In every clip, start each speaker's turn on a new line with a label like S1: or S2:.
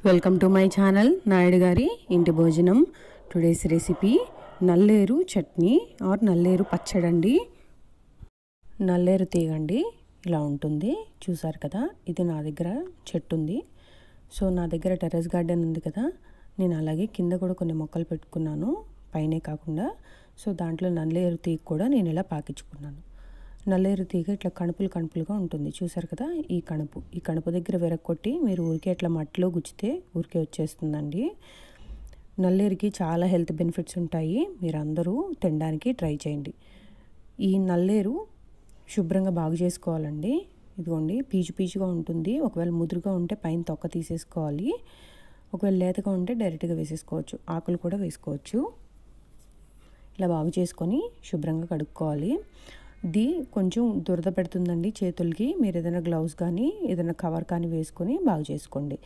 S1: Welcome to my channel Naidu గారి ఇంటి భోజనం. Today's recipe Nalleru chutney are నల్లేరు పచ్చడి అండి. నల్లేరు తీగండి ఇలా ఉంటుంది, చూసారు కదా. ఇది నా దగ్గర చెట్టు ఉంది. సో నా దగ్గర టెర్రస్ గార్డెన్ ఉంది కదా, నేను అలాగే కింద కూడా కొన్ని మొక్కలు పెట్టుకున్నాను, పైనే కాకుండా. సో దాంట్లో నల్లేరు తీగ కూడా నేను ఇలా పాకించుకున్నాను. నల్లేరు తీగ ఇట్లా కణుపులుగా ఉంటుంది, చూసారు కదా. ఈ కణుపు దగ్గర విరగొట్టి మీరు ఊరికే ఇట్లా మట్టిలో గుచ్చితే ఊరికే వచ్చేస్తుందండి. నల్లేరుకి చాలా హెల్త్ బెనిఫిట్స్ ఉంటాయి, మీరు అందరూ తినడానికి ట్రై చేయండి. ఈ నల్లేరు శుభ్రంగా బాగు చేసుకోవాలండి. ఇదిగోండి, పీచుగా ఉంటుంది. ఒకవేళ ముదురుగా ఉంటే పైన తొక్క తీసేసుకోవాలి, ఒకవేళ లేతగా ఉంటే డైరెక్ట్గా వేసేసుకోవచ్చు, ఆకులు కూడా వేసుకోవచ్చు. ఇలా బాగు చేసుకొని శుభ్రంగా కడుక్కోవాలి. ఇది కొంచెం దురద పెడుతుందండి చేతులకి, మీరు ఏదైనా గ్లౌస్ కానీ ఏదైనా కవర్ కానీ వేసుకొని బాగు చేసుకోండి.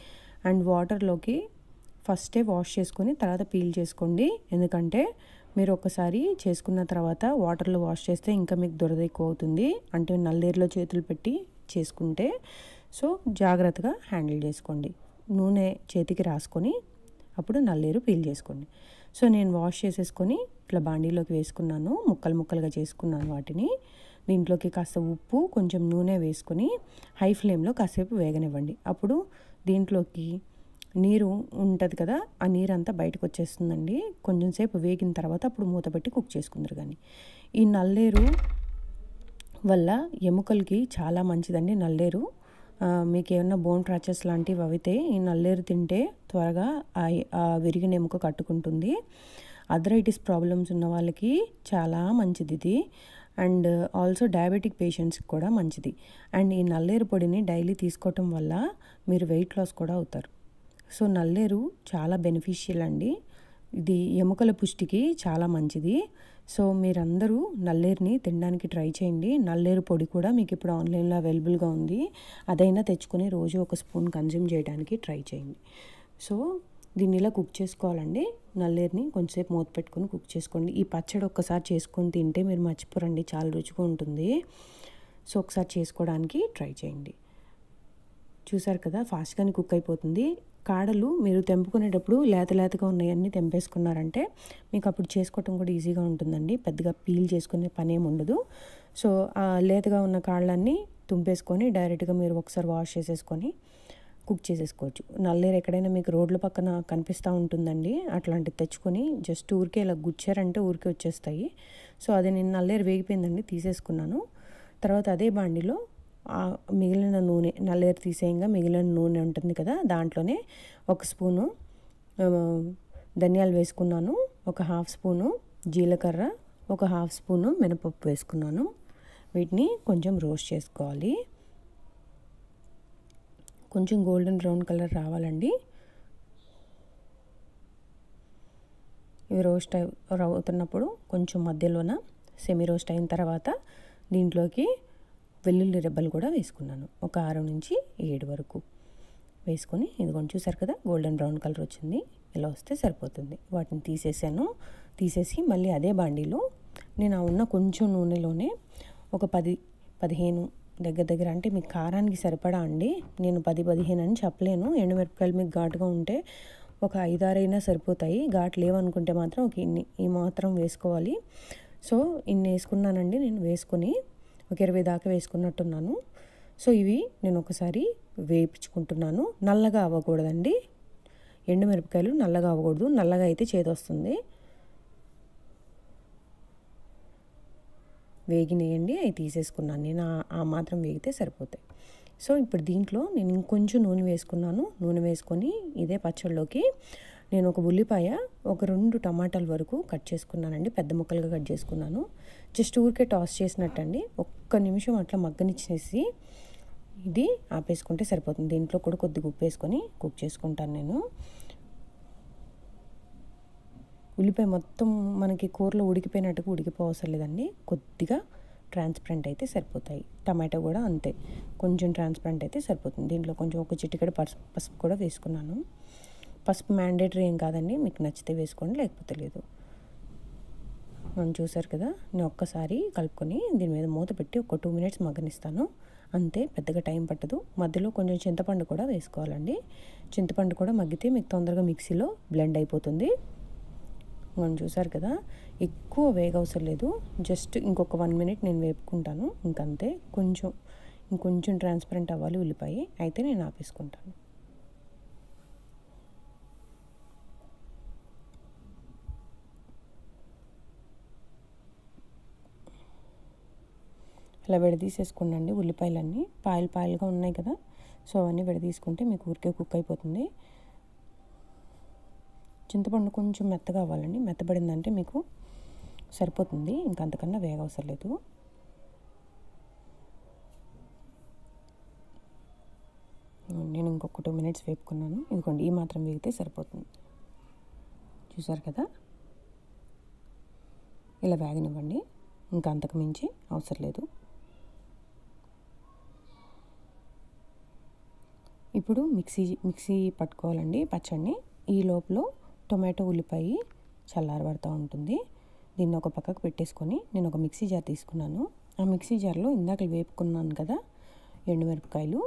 S1: అండ్ వాటర్లోకి ఫస్టే వాష్ చేసుకొని తర్వాత పీల్ చేసుకోండి, ఎందుకంటే మీరు ఒకసారి చేసుకున్న తర్వాత వాటర్లో వాష్ చేస్తే ఇంకా మీకు దురద ఎక్కువ అవుతుంది. అంటే నల్లేరులో చేతులు పెట్టి చేసుకుంటే, సో జాగ్రత్తగా హ్యాండిల్ చేసుకోండి. నూనె చేతికి రాసుకొని అప్పుడు నల్లేరు పీల్ చేసుకోండి. సో నేను వాష్ చేసేసుకొని ఇట్లా బాండీలోకి వేసుకున్నాను, ముక్కలుగా చేసుకున్నాను వాటిని. దీంట్లోకి కాస్త ఉప్పు, కొంచెం నూనె వేసుకొని హై ఫ్లేమ్లో కాసేపు వేగనివ్వండి. అప్పుడు దీంట్లోకి నీరు ఉంటుంది కదా, ఆ నీరు అంతా బయటకు వచ్చేస్తుందండి. కొంచెం సేపు వేగిన తర్వాత అప్పుడు మూత పెట్టి కుక్ చేసుకుందరు. కానీ ఈ నల్లేరు వల్ల ఎముకలకి చాలా మంచిదండి. నల్లేరు మీకు ఏమన్నా బోన్ ఫ్రాక్చర్స్ లాంటివి అయితే ఈ నల్లేరు తింటే త్వరగా ఆ విరిగిన ఎముక కట్టుకుంటుంది. అథరైటిస్ ప్రాబ్లమ్స్ ఉన్న వాళ్ళకి చాలా మంచిది ఇది. అండ్ ఆల్సో డయాబెటిక్ పేషెంట్స్కి కూడా మంచిది. అండ్ ఈ నల్లేరు పొడిని డైలీ తీసుకోవటం వల్ల మీరు వెయిట్ లాస్ కూడా అవుతారు. సో నల్లేరు చాలా బెనిఫిషియల్ అండి, ఇది ఎముకల పుష్టికి చాలా మంచిది. సో మీరందరూ నల్లేరుని తినడానికి ట్రై చేయండి. నల్లేరు పొడి కూడా మీకు ఇప్పుడు ఆన్లైన్లో అవైలబుల్గా ఉంది, అదైనా తెచ్చుకొని రోజు ఒక స్పూన్ కన్జ్యూమ్ చేయడానికి ట్రై చేయండి. సో దీన్ని ఇలా కుక్ చేసుకోవాలండి. నల్లేరుని కొంచెంసేపు మూత పెట్టుకొని కుక్ చేసుకోండి. ఈ పచ్చడి ఒక్కసారి చేసుకొని తింటే మీరు మర్చిపోరండి, చాలా రుచిగా ఉంటుంది. సో ఒకసారి చేసుకోవడానికి ట్రై చేయండి. చూసారు కదా, ఫాస్ట్గానే కుక్ అయిపోతుంది. కాడలు మీరు తెంపుకునేటప్పుడు లేతగా ఉన్నాయన్నీ తెంపేసుకున్నారంటే మీకు అప్పుడు చేసుకోవటం కూడా ఈజీగా ఉంటుందండి, పెద్దగా పీల్ చేసుకునే పని ఏమి ఉండదు. సో ఆ లేతగా ఉన్న కాళ్ళన్నీ తుంపేసుకొని డైరెక్ట్గా మీరు ఒకసారి వాష్ చేసేసుకొని కుక్ చేసేసుకోవచ్చు. నల్లేరు ఎక్కడైనా మీకు రోడ్ల పక్కన కనిపిస్తూ ఉంటుందండి, అట్లాంటివి తెచ్చుకొని జస్ట్ ఊరికే ఇలా గుచ్చారంటే ఊరికే వచ్చేస్తాయి. సో అది నేను నల్లేరు వేగిపోయిందండి, తీసేసుకున్నాను. తర్వాత అదే బాండిలో మిగిలిన నూనె, నల్లేరు తీసేయంగా మిగిలిన నూనె ఉంటుంది కదా, దాంట్లోనే ఒక స్పూను ధనియాలు వేసుకున్నాను, ఒక హాఫ్ స్పూను జీలకర్ర, ఒక హాఫ్ స్పూను మినపప్పు వేసుకున్నాను. వీటిని కొంచెం రోస్ట్ చేసుకోవాలి. కొంచెం గోల్డెన్ బ్రౌన్ కలర్ రావాలండి. ఇవి రోస్ట్ అవుతున్నప్పుడు కొంచెం మధ్యలోన సెమీ రోస్ట్ అయిన తర్వాత దీంట్లోకి వెల్లుల్లి రెబ్బలు కూడా వేసుకున్నాను, ఒక 6 నుంచి 7 వరకు వేసుకొని. ఇదిగోండి చూసారు కదా, గోల్డెన్ బ్రౌన్ కలర్ వచ్చింది, ఇలా వస్తే సరిపోతుంది. వాటిని తీసేసి మళ్ళీ అదే బాండీలో నేను ఉన్న కొంచెం నూనెలోనే ఒక 10-15 దగ్గర అంటే మీకు కారానికి సరిపడా అండి, నేను 10-15 అని చెప్పలేను. ఎండుమిరపకాయలు మీకు ఘాటుగా ఉంటే ఒక 5-6 అయినా సరిపోతాయి, ఘాటు లేవనుకుంటే మాత్రం ఒక ఈ మాత్రం వేసుకోవాలి. సో ఇన్ని వేసుకున్నానండి నేను, వేసుకొని ఒక 20 దాకా వేసుకున్నట్టున్నాను. సో ఇవి నేను ఒకసారి వేయించుకుంటున్నాను. నల్లగా అవ్వకూడదండి, ఎండుమిరపకాయలు నల్లగా అవ్వకూడదు, నల్లగా అయితే చేదొస్తుంది. వేగినేయండి, అవి తీసేసుకున్నాను నేను, ఆ మాత్రం వేగితే సరిపోతాయి. సో ఇప్పుడు దీంట్లో నేను ఇంకొంచెం నూనె వేసుకున్నాను. నూనె వేసుకొని ఇదే పచ్చళ్ళలోకి నేను ఒక ఉల్లిపాయ, ఒక 2 టమాటాల వరకు కట్ చేసుకున్నానండి, పెద్ద ముక్కలుగా కట్ చేసుకున్నాను. జస్ట్ ఊరికే టాస్ చేసినట్టండి, ఒక్క నిమిషం అట్లా మగ్గనిచ్చేసి ఇది ఆపేసుకుంటే సరిపోతుంది. దీంట్లో కూడా కొద్దిగా ఉప్పు వేసుకొని కుక్ చేసుకుంటాను నేను. ఉల్లిపాయ మొత్తం మనకి కూరలో ఉడికిపోయినట్టుగా ఉడికిపోవసరం లేదండి, కొద్దిగా ట్రాన్స్పరెంట్ అయితే సరిపోతాయి. టమాటో కూడా అంతే, కొంచెం ట్రాన్స్పరెంట్ అయితే సరిపోతుంది. దీంట్లో కొంచెం ఒక చిటికెడు పసుపు కూడా వేసుకున్నాను. పసుపు మ్యాండేటరీ ఏం కాదండి, మీకు నచ్చితే వేసుకోండి, లేకపోతే లేదు. మనం చూసారు కదా, నేను ఒక్కసారి కలుపుకొని దీని మీద మూత పెట్టి ఒక 2 మినిట్స్ మగ్గనిస్తాను. అంతే, పెద్దగా టైం పట్టదు. మధ్యలో కొంచెం చింతపండు కూడా వేసుకోవాలండి. చింతపండు కూడా మగ్గితే మీకు తొందరగా మిక్సీలో బ్లెండ్ అయిపోతుంది. మనం చూసారు కదా, ఎక్కువ వేగవసరం లేదు. జస్ట్ ఇంకొక 1 మినిట్ నేను వేపుకుంటాను, ఇంకంతే. ఇంకొంచెం ట్రాన్స్పరెంట్ అవ్వాలి ఉల్లిపాయ, అయితే నేను ఆపేసుకుంటాను. అలా విడదీసేసుకోండి ఉల్లిపాయలన్నీ. పాయలుగా ఉన్నాయి కదా, సో అవన్నీ విడదీసుకుంటే మీకు ఊరికే కుక్ అయిపోతుంది. చింతపండు కొంచెం మెత్తగా అవ్వాలండి. మెత్తబడిందంటే మీకు సరిపోతుంది, ఇంకంతకన్నా వేగవసరం లేదు. నేను ఇంకొక 2 మినిట్స్ వేపుకున్నాను. ఇదిగోండి, ఈ మాత్రం వేగితే సరిపోతుంది. చూసారు కదా, ఇలా వేగనివ్వండి, ఇంకా అంతకు మించి అవసరం లేదు. ఇప్పుడు మిక్సీ పట్టుకోవాలండి పచ్చడిని. ఈ లోపల టొమాటో ఉల్లిపాయ చల్లారబడుతూ ఉంటుంది. దీన్ని ఒక పక్కకు పెట్టేసుకొని నేను ఒక మిక్సీ జార్ తీసుకున్నాను. ఆ మిక్సీ జార్లో ఇందాక వేపుకున్నాను కదా ఎండుమిరపకాయలు,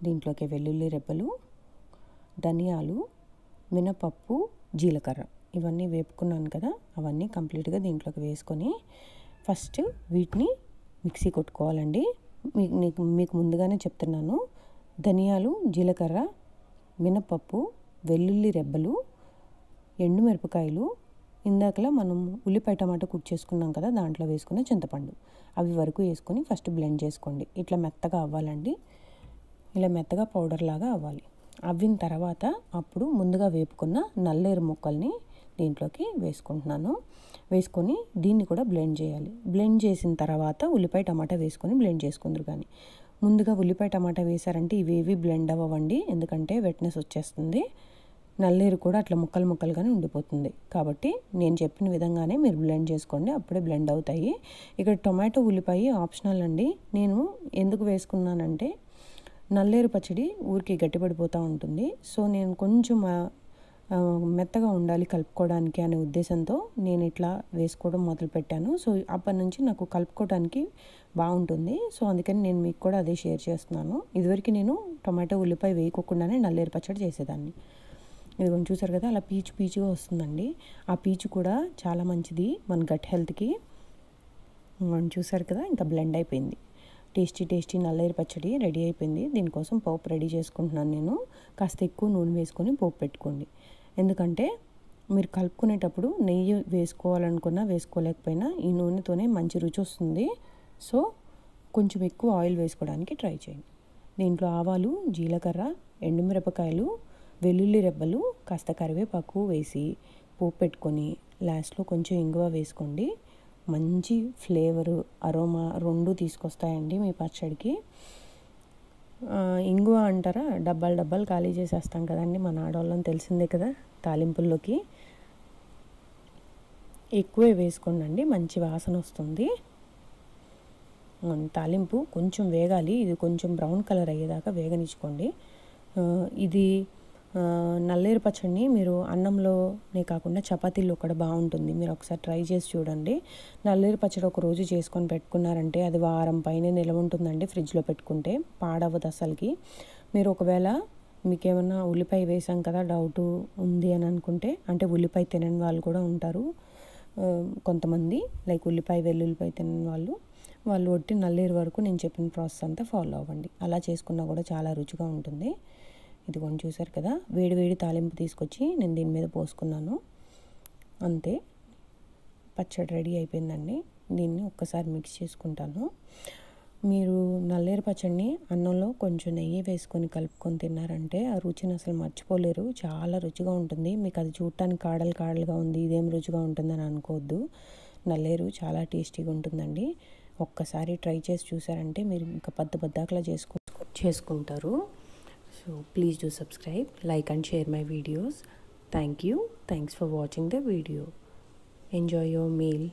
S1: దీంట్లోకి వెల్లుల్లి రెబ్బలు, ధనియాలు, మినపప్పు, జీలకర్ర ఇవన్నీ వేపుకున్నాను కదా, అవన్నీ కంప్లీట్గా దీంట్లోకి వేసుకొని ఫస్ట్ వీటిని మిక్సీ కొట్టుకోవాలండి. మీకు ముందుగానే చెప్తున్నాను, ధనియాలు, జీలకర్ర, మినపప్పు, వెల్లుల్లి రెబ్బలు, ఎండుమిరపకాయలు, ఇందాకలా మనం ఉల్లిపాయ టమాటా కుక్ చేసుకున్నాం కదా, దాంట్లో వేసుకున్న చింతపండు, అవి వరకు వేసుకొని ఫస్ట్ బ్లెండ్ చేసుకోండి. ఇట్లా మెత్తగా అవ్వాలండి, ఇలా మెత్తగా పౌడర్ లాగా అవ్వాలి. అవ్విన తర్వాత అప్పుడు ముందుగా వేపుకున్న నల్లేరు ముక్కల్ని దీంట్లోకి వేసుకుంటున్నాను. వేసుకొని దీన్ని కూడా బ్లెండ్ చేయాలి. బ్లెండ్ చేసిన తర్వాత ఉల్లిపాయ టమాటా వేసుకొని బ్లెండ్ చేసుకుందరు. కానీ ముందుగా ఉల్లిపాయ టమాటా వేసారంటే ఇవేవి బ్లెండ్ అవ్వండి, ఎందుకంటే వెట్నెస్ వచ్చేస్తుంది. నల్లేరు కూడా అట్లా ముక్కలుగానే ఉండిపోతుంది. కాబట్టి నేను చెప్పిన విధంగానే మీరు బ్లెండ్ చేసుకోండి, అప్పుడే బ్లెండ్ అవుతాయి. ఇక్కడ టొమాటో ఉల్లిపాయ ఆప్షనల్ అండి. నేను ఎందుకు వేసుకున్నానంటే నల్లేరు పచ్చడి ఊరికి గట్టిపడిపోతూ ఉంటుంది, సో నేను కొంచెం మెత్తగా ఉండాలి కలుపుకోవడానికి అనే ఉద్దేశంతో నేను ఇట్లా వేసుకోవడం మొదలుపెట్టాను. సో అప్పటి నుంచి నాకు కలుపుకోవడానికి బాగుంటుంది. సో అందుకని నేను మీకు కూడా అదే షేర్ చేస్తున్నాను. ఇదివరకు నేను టొమాటో ఉల్లిపాయ వేయకోకుండానే నల్లేరు పచ్చడి చేసేదాన్ని. ఇది కొంచెం చూసారు కదా, అలా పీచుగా వస్తుందండి. ఆ పీచు కూడా చాలా మంచిది మన గట్ హెల్త్కి. చూసారు కదా, ఇంకా బ్లెండ్ అయిపోయింది. టేస్టీ నల్లేరు పచ్చడి రెడీ అయిపోయింది. దీనికోసం పోపు రెడీ చేసుకుంటున్నాను నేను. కాస్త ఎక్కువ నూనె వేసుకొని పోపు పెట్టుకోండి, ఎందుకంటే మీరు కలుపుకునేటప్పుడు నెయ్యి వేసుకోవాలనుకున్నా వేసుకోలేకపోయినా ఈ నూనెతోనే మంచి రుచి వస్తుంది. సో కొంచెం ఎక్కువ ఆయిల్ వేసుకోవడానికి ట్రై చేయండి. దీంట్లో ఆవాలు, జీలకర్ర, ఎండుమిరపకాయలు, వెల్లుల్లి రెబ్బలు, కాస్త కరివేపాకు వేసి పోపు పెట్టుకొని లాస్ట్లో కొంచెం ఇంగువ వేసుకోండి. మంచి ఫ్లేవరు, అరోమా రెండు తీసుకొస్తాయండి మీ పచ్చడికి. ఇంగువ అంటారా, డబ్బాలు ఖాళీ చేసేస్తాం కదండి మన ఆడవాళ్ళని, తెలిసిందే కదా. తాలింపుల్లోకి ఎక్కువే వేసుకోండి, మంచి వాసన వస్తుంది. తాలింపు కొంచెం వేగాలి, ఇది కొంచెం బ్రౌన్ కలర్ అయ్యేదాకా వేగనిచ్చుకోండి. ఇది నల్లేరు పచ్చడిని మీరు అన్నంలోనే కాకుండా చపాతీల్లో కూడా బాగుంటుంది. మీరు ఒకసారి ట్రై చేసి చూడండి. నల్లేరు పచ్చడి ఒక రోజు చేసుకొని పెట్టుకున్నారంటే అది వారం పైన నిల్వ ఉంటుందండి, ఫ్రిడ్జ్లో పెట్టుకుంటే పాడవదు అసలుకి. మీరు ఒకవేళ మీకేమన్నా ఉల్లిపాయ వేసాం కదా డౌట్ ఉంది అని అనుకుంటే, అంటే ఉల్లిపాయ తినని వాళ్ళు కూడా ఉంటారు కొంతమంది, లైక్ వెల్లుల్లిపాయ తినని వాళ్ళు ఒట్టి నల్లేరు వరకు నేను చెప్పిన ప్రాసెస్ అంతా ఫాలో అవ్వండి. అలా చేసుకున్నా కూడా చాలా రుచిగా ఉంటుంది. ఇది కొంచెం చూసారు కదా, వేడి తాలింపు తీసుకొచ్చి నేను దీని మీద పోసుకున్నాను, అంతే. పచ్చడి రెడీ అయిపోయిందండి. దీన్ని ఒక్కసారి మిక్స్ చేసుకుంటాను. మీరు నల్లేరు పచ్చడిని అన్నంలో కొంచెం నెయ్యి వేసుకొని కలుపుకొని తిన్నారంటే ఆ రుచిని అసలు మర్చిపోలేరు. చాలా రుచిగా ఉంటుంది. మీకు అది చూడటానికి కాడలుగా ఉంది, ఇదేం రుచిగా ఉంటుందని అనుకోవద్దు. నల్లేరు చాలా టేస్టీగా ఉంటుందండి. ఒక్కసారి ట్రై చేసి చూసారంటే మీరు ఇంకా బద్దకలా చేసుకుంటారు. So please do subscribe, like and share my videos. Thanks for watching the video. Enjoy your meal.